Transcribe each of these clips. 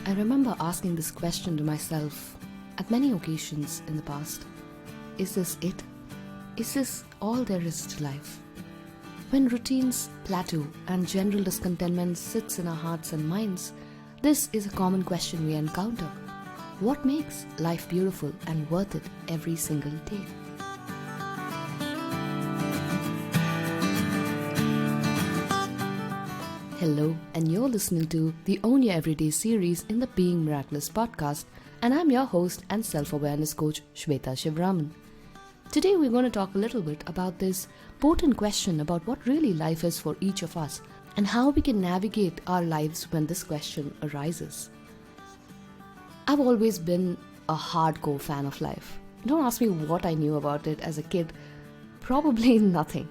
I remember asking this question to myself at many occasions in the past. Is this it? Is this all there is to life? When routines plateau and general discontentment sits in our hearts and minds, this is a common question we encounter. What makes life beautiful and worth it every single day? Hello, and you're listening to the Own Your Everyday series in the Being Miraculous podcast, and I'm your host and self-awareness coach, Shweta Shivraman. Today we're going to talk a little bit about this potent question about what really life is for each of us and how we can navigate our lives when this question arises. I've always been a hardcore fan of life. Don't ask me what I knew about it as a kid. Probably nothing.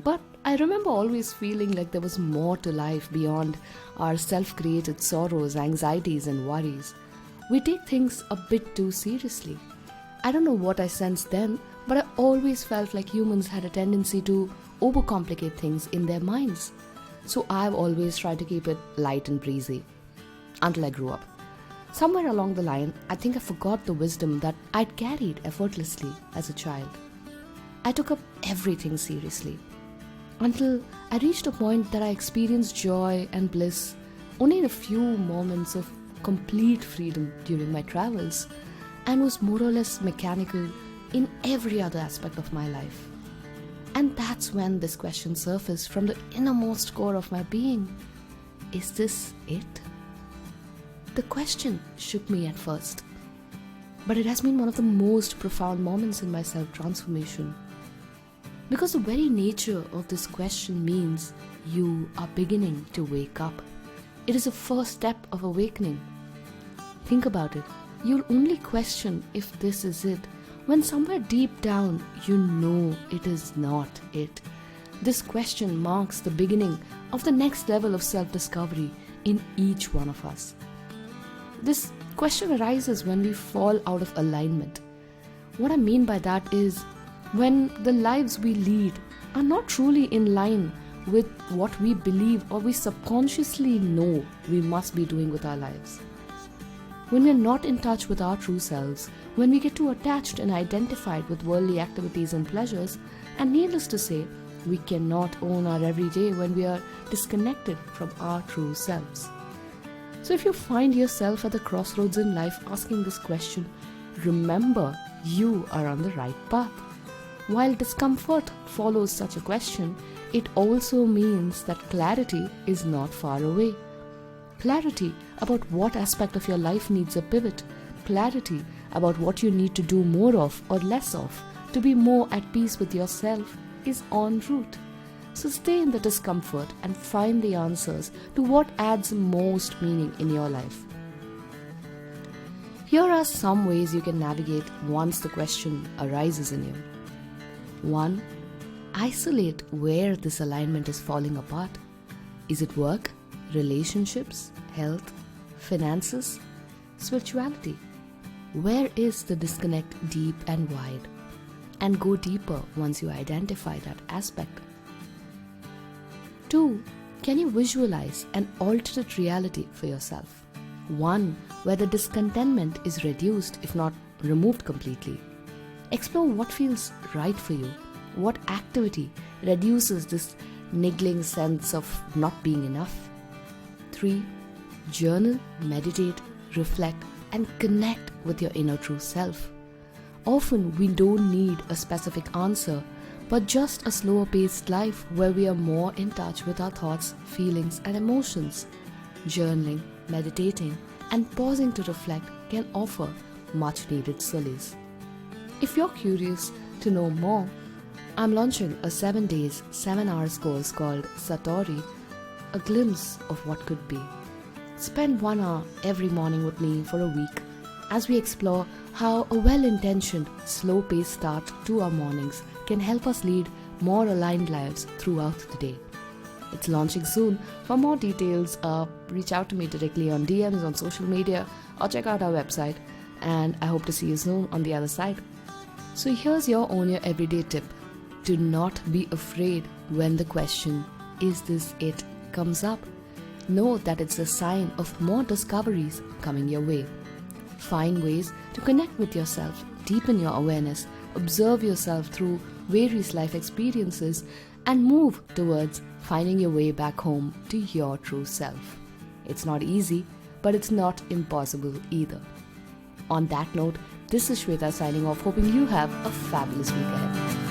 But I remember always feeling like there was more to life beyond our self-created sorrows, anxieties, and worries. We take things a bit too seriously. I don't know what I sensed then, but I always felt like humans had a tendency to overcomplicate things in their minds. So I've always tried to keep it light and breezy. Until I grew up. Somewhere along the line, I think I forgot the wisdom that I'd carried effortlessly as a child. I took up everything seriously. Until I reached a point that I experienced joy and bliss only in a few moments of complete freedom during my travels, and was more or less mechanical in every other aspect of my life. And that's when this question surfaced from the innermost core of my being. Is this it? The question shook me at first, but it has been one of the most profound moments in my self-transformation. Because the very nature of this question means you are beginning to wake up. It is a first step of awakening. Think about it. You'll only question if this is it when somewhere deep down you know it is not it. This question marks the beginning of the next level of self-discovery in each one of us. This question arises when we fall out of alignment. What I mean by that is when the lives we lead are not truly in line with what we believe or we subconsciously know we must be doing with our lives. When we are not in touch with our true selves, when we get too attached and identified with worldly activities and pleasures, and needless to say, we cannot own our everyday when we are disconnected from our true selves. So if you find yourself at the crossroads in life asking this question, remember you are on the right path. While discomfort follows such a question, it also means that clarity is not far away. Clarity about what aspect of your life needs a pivot. Clarity about what you need to do more of or less of to be more at peace with yourself is en route. So stay in the discomfort and find the answers to what adds most meaning in your life. Here are some ways you can navigate once the question arises in you. 1. Isolate where this alignment is falling apart. Is it work, relationships, health, finances, spirituality? Where is the disconnect deep and wide? And go deeper once you identify that aspect. 2. Can you visualize an alternate reality for yourself? One where the discontentment is reduced, if not removed completely. Explore what feels right for you. What activity reduces this niggling sense of not being enough? 3. Journal, meditate, reflect, and connect with your inner true self. Often we don't need a specific answer, but just a slower paced life where we are more in touch with our thoughts, feelings, and emotions. Journaling, meditating, and pausing to reflect can offer much needed solace. If you're curious to know more, I'm launching a 7 days, 7 hours course called Satori, a glimpse of what could be. Spend 1 hour every morning with me for a week as we explore how a well-intentioned, slow-paced start to our mornings can help us lead more aligned lives throughout the day. It's launching soon. For more details, reach out to me directly on DMs on social media or check out our website, and I hope to see you soon on the other side. So here's your Own Your Everyday tip. Do not be afraid when the question, is this it, comes up. know that it's a sign of more discoveries coming your way. Find ways to connect with yourself, deepen your awareness, observe yourself through various life experiences, and move towards finding your way back home to your true self. It's not easy, but it's not impossible either. On that note, this is Shweta signing off, hoping you have a fabulous week ahead.